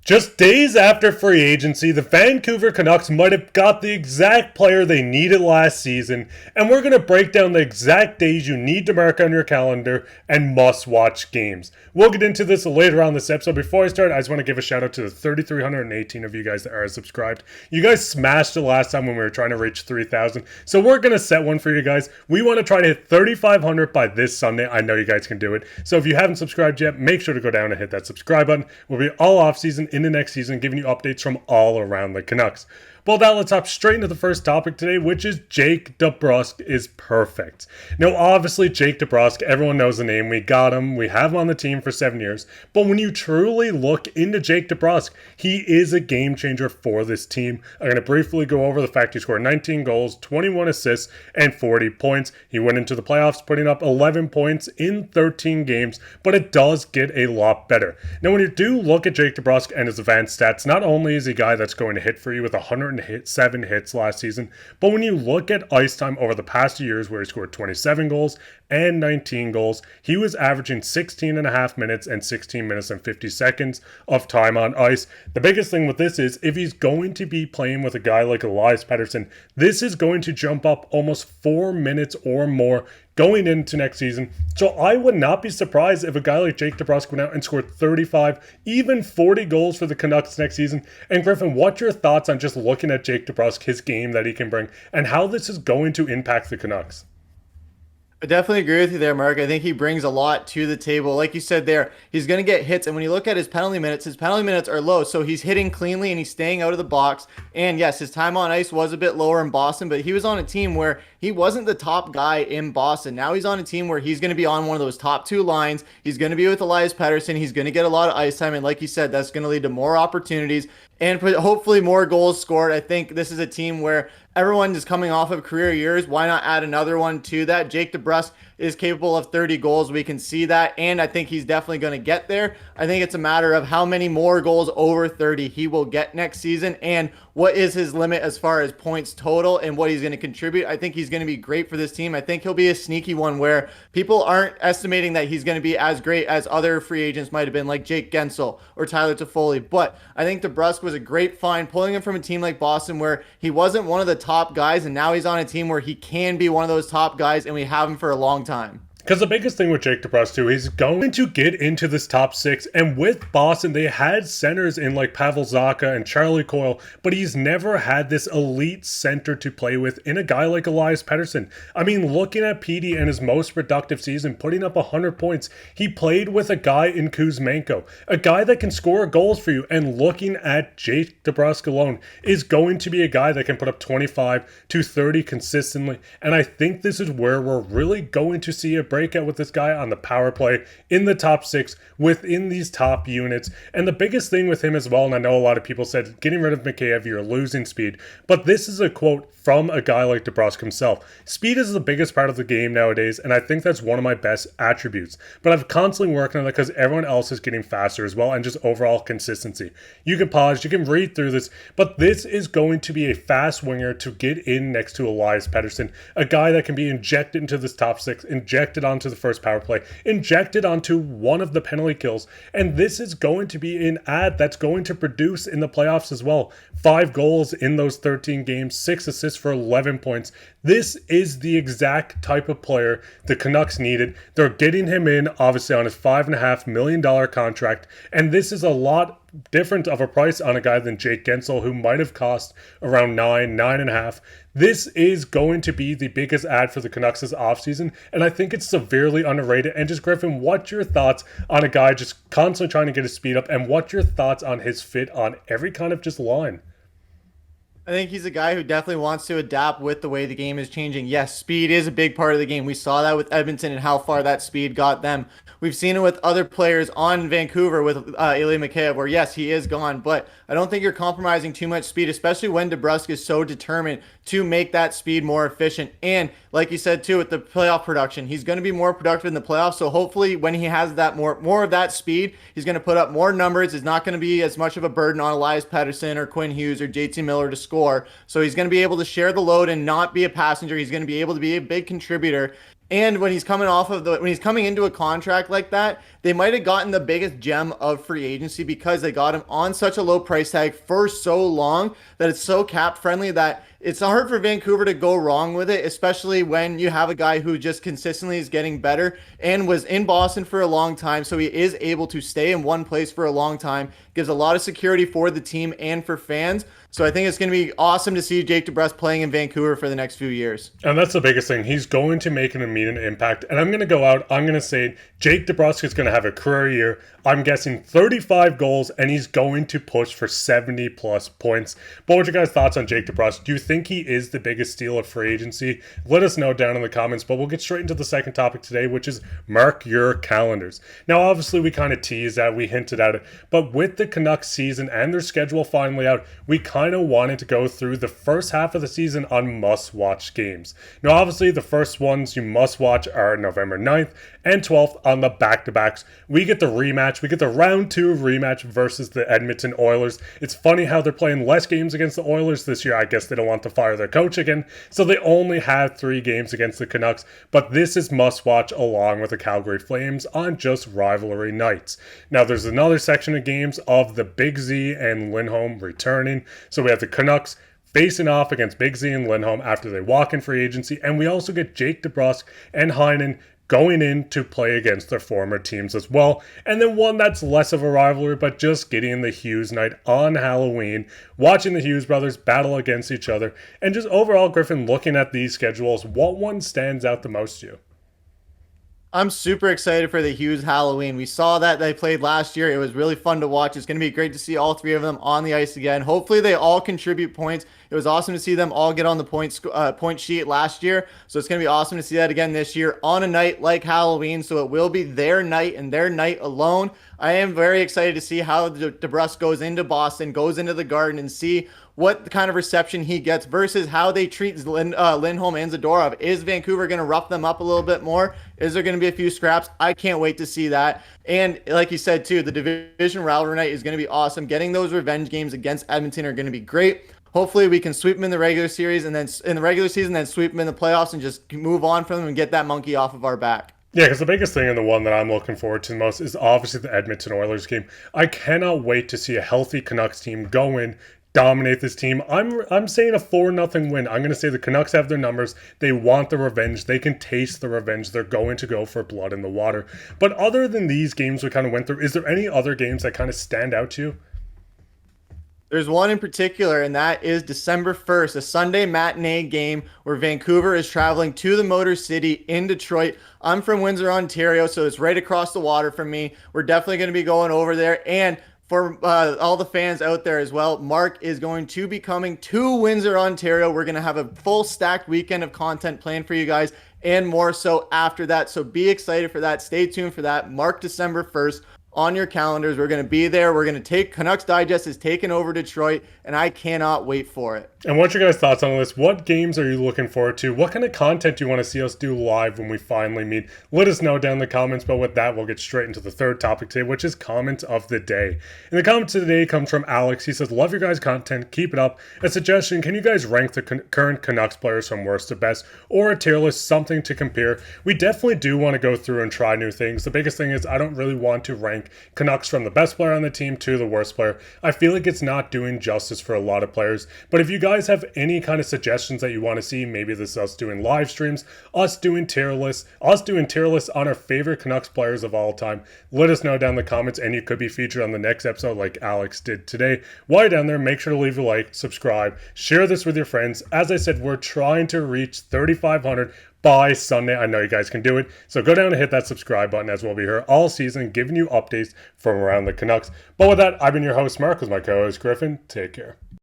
Just days after free agency, the Vancouver Canucks might have got the exact player they needed last season, and we're going to break down the exact days you need to mark on your calendar and must-watch games. We'll get into this later on this episode. Before I start, I just want to give a shout out to the 3,318 of you guys that are subscribed. You guys smashed it last time when we were trying to reach 3,000, so we're going to set one for you guys. We want to try to hit 3,500 by this Sunday. I know you guys can do it. So if you haven't subscribed yet, make sure to go down and hit that subscribe button. We'll be all off-season in the next season, giving you updates from all around the Canucks. Well, now let's hop straight into the first topic today, which is Jake DeBrusk is perfect. Now, obviously, Jake DeBrusk, everyone knows the name. We got him. We have him on the team for 7 years. But when you truly look into Jake DeBrusk, he is a game changer for this team. I'm going to briefly go over the fact he scored 19 goals, 21 assists, and 40 points. He went into the playoffs putting up 11 points in 13 games, but it does get a lot better. Now, when you do look at Jake DeBrusk and his advanced stats, not only is he a guy that's going to hit for you with 107 hits last season, but when you look at ice time over the past 2 years where he scored 27 goals and 19 goals, he was averaging 16 and a half minutes and 16 minutes and 50 seconds of time on ice. The biggest thing with this is if he's going to be playing with a guy like Elias Pettersson, this is going to jump up almost 4 minutes or more going into next season. So I would not be surprised if a guy like Jake DeBrusk went out and scored 35, even 40 goals for the Canucks next season. And Griffin, what's your thoughts on just looking at Jake DeBrusk, his game that he can bring, and how this is going to impact the Canucks? I definitely agree with you there, Mark. I think he brings a lot to the table. Like you said there, he's going to get hits. And when you look at his penalty minutes are low. So he's hitting cleanly and he's staying out of the box. And yes, his time on ice was a bit lower in Boston, but he was on a team where he wasn't the top guy in Boston. Now he's on a team where he's going to be on one of those top two lines. He's going to be with Elias Pettersson. He's going to get a lot of ice time. And like you said, that's going to lead to more opportunities and hopefully more goals scored. I think this is a team where everyone is coming off of career years. Why not add another one to that? Jake DeBrusk is capable of 30 goals. We can see that, and I think he's definitely going to get there. I think it's a matter of how many more goals over 30 he will get next season and what is his limit as far as points total and what he's going to contribute. I think he's going to be great for this team. I think he'll be a sneaky one where people aren't estimating that he's going to be as great as other free agents might have been, like Jake Gensel or Tyler Toffoli. But I think DeBrusk was a great find, pulling him from a team like Boston where he wasn't one of the top guys, and now he's on a team where he can be one of those top guys, and we have him for a long time. Because the biggest thing with Jake DeBrusk too, he's going to get into this top six. And with Boston, they had centers in like Pavel Zacha and Charlie Coyle, but he's never had this elite center to play with in a guy like Elias Pettersson. I mean, looking at Petey and his most productive season, putting up 100 points, he played with a guy in Kuzmenko, a guy that can score goals for you. And looking at Jake DeBrusk alone is going to be a guy that can put up 25 to 30 consistently. And I think this is where we're really going to see a breakout with this guy on the power play in the top six within these top units. And the biggest thing with him as well, and I know a lot of people said getting rid of Mikheyev, you're losing speed, but this is a quote from a guy like DeBrusk himself. Speed is the biggest part of the game nowadays, and I think that's one of my best attributes. But I'm constantly working on it because everyone else is getting faster as well, and just overall consistency. You can pause, you can read through this, but this is going to be a fast winger to get in next to Elias Pettersson, a guy that can be injected into this top six, injected onto the first power play, injected onto one of the penalty kills, and this is going to be an ad that's going to produce in the playoffs as well. 5 goals in those 13 games, 6 assists for 11 points. This is the exact type of player the Canucks needed. They're getting him in, obviously, on his $5.5 million contract, and this is a lot different of a price on a guy than Jake Gensel, who might have cost around 9.5. This is going to be the biggest ad for the Canucks this offseason, and I think it's severely underrated. And just, Griffin, what's your thoughts on a guy just constantly trying to get his speed up, and what's your thoughts on his fit on every kind of just line? I think he's a guy who definitely wants to adapt with the way the game is changing. Yes, speed is a big part of the game. We saw that with Edmonton and how far that speed got them. We've seen it with other players on Vancouver with Ilya Mikheyev, where yes, he is gone, but I don't think you're compromising too much speed, especially when DeBrusk is so determined to make that speed more efficient. And like you said too, with the playoff production, he's going to be more productive in the playoffs. So hopefully when he has that more of that speed, he's going to put up more numbers. It's not going to be as much of a burden on Elias Pettersson or Quinn Hughes or JT Miller to score. So he's going to be able to share the load and not be a passenger. He's going to be able to be a big contributor. And when he's when he's coming into a contract like that, they might have gotten the biggest gem of free agency because they got him on such a low price tag for so long that it's so cap friendly that it's hard for Vancouver to go wrong with it, especially when you have a guy who just consistently is getting better and was in Boston for a long time. So he is able to stay in one place for a long time, gives a lot of security for the team and for fans. So I think it's going to be awesome to see Jake DeBrusk playing in Vancouver for the next few years. And that's the biggest thing. He's going to make an immediate impact. And I'm going to go out, I'm going to say Jake DeBrusk is going to have a career year. I'm guessing 35 goals, and he's going to push for 70 plus points. But what's your guys' thoughts on Jake DeBrusk? Do you think he is the biggest steal of free agency? Let us know down in the comments. But we'll get straight into the second topic today, which is mark your calendars. Now, obviously, we kind of teased that, we hinted at it. But with the Canucks season and their schedule finally out, we kind of wanted to go through the first half of the season on must-watch games. Now, obviously, the first ones you must watch are November 9th and 12th on the back-to-backs. We get the rematch. We get the round 2 rematch versus the Edmonton Oilers. It's funny how they're playing less games against the Oilers this year. I guess they don't want to fire their coach again, so they only have 3 games against the Canucks. But this is must-watch along with the Calgary Flames on just rivalry nights. Now, there's another section of games of the Big Z and Lindholm returning. So we have the Canucks facing off against Big Z and Lindholm after they walk in free agency. And we also get Jake DeBrusk and Heinen going in to play against their former teams as well. And then one that's less of a rivalry, but just getting the Hughes night on Halloween, watching the Hughes brothers battle against each other, and just overall, Griffin, looking at these schedules, what one stands out the most to you? I'm super excited for the Hughes Halloween. We saw that they played last year. It was really fun to watch. It's going to be great to see all 3 of them on the ice again. Hopefully they all contribute points. It was awesome to see them all get on the point sheet last year. So it's going to be awesome to see that again this year on a night like Halloween. So it will be their night and their night alone. I am very excited to see how DeBrusk goes into Boston, goes into the Garden, and see what kind of reception he gets versus how they treat Lindholm and Zadorov. Is Vancouver going to rough them up a little bit more? Is there going to be a few scraps? I can't wait to see that. And like you said, too, the division rivalry night is going to be awesome. Getting those revenge games against Edmonton are going to be great. Hopefully we can sweep them in the regular series and then in the regular season, then sweep them in the playoffs and just move on from them and get that monkey off of our back. Yeah, because the biggest thing and the one that I'm looking forward to the most is obviously the Edmonton Oilers game. I cannot wait to see a healthy Canucks team go in, dominate this team. I'm saying a 4-0 win. I'm going to say the Canucks have their numbers. They want the revenge. They can taste the revenge. They're going to go for blood in the water. But other than these games we kind of went through, is there any other games that kind of stand out to you? There's one in particular, and that is December 1st, a Sunday matinee game where Vancouver is traveling to the Motor City in Detroit. I'm from Windsor, Ontario, so it's right across the water from me. We're definitely going to be going over there. And for all the fans out there as well, Mark is going to be coming to Windsor, Ontario. We're going to have a full stacked weekend of content planned for you guys and more so after that. So be excited for that. Stay tuned for that. Mark December 1st. On your calendars. We're going to be there. We're going to take Canucks Digest is taking over Detroit, and I cannot wait for it. And what's your guys' thoughts on this? What games are you looking forward to? What kind of content do you want to see us do live when we finally meet? Let us know down in the comments. But with that, we'll get straight into the third topic today, which is comment of the day. And the comment today comes from Alex. He says, love your guys' content. Keep it up. A suggestion, can you guys rank the current Canucks players from worst to best or a tier list, something to compare? We definitely do want to go through and try new things. The biggest thing is I don't really want to rank Canucks from the best player on the team to the worst player. I feel like it's not doing justice for a lot of players. But if you guys have any kind of suggestions that you want to see, maybe this is us doing live streams, us doing tier lists on our favorite Canucks players of all time, let us know down in the comments, and you could be featured on the next episode like Alex did today. While you're down there, make sure to leave a like, subscribe, share this with your friends. As I said, we're trying to reach 3,500 by Sunday. I know you guys can do it. So go down and hit that subscribe button, as we'll be here all season giving you updates from around the Canucks. But with that, I've been your host, Mark, with my co-host, Griffin. Take care.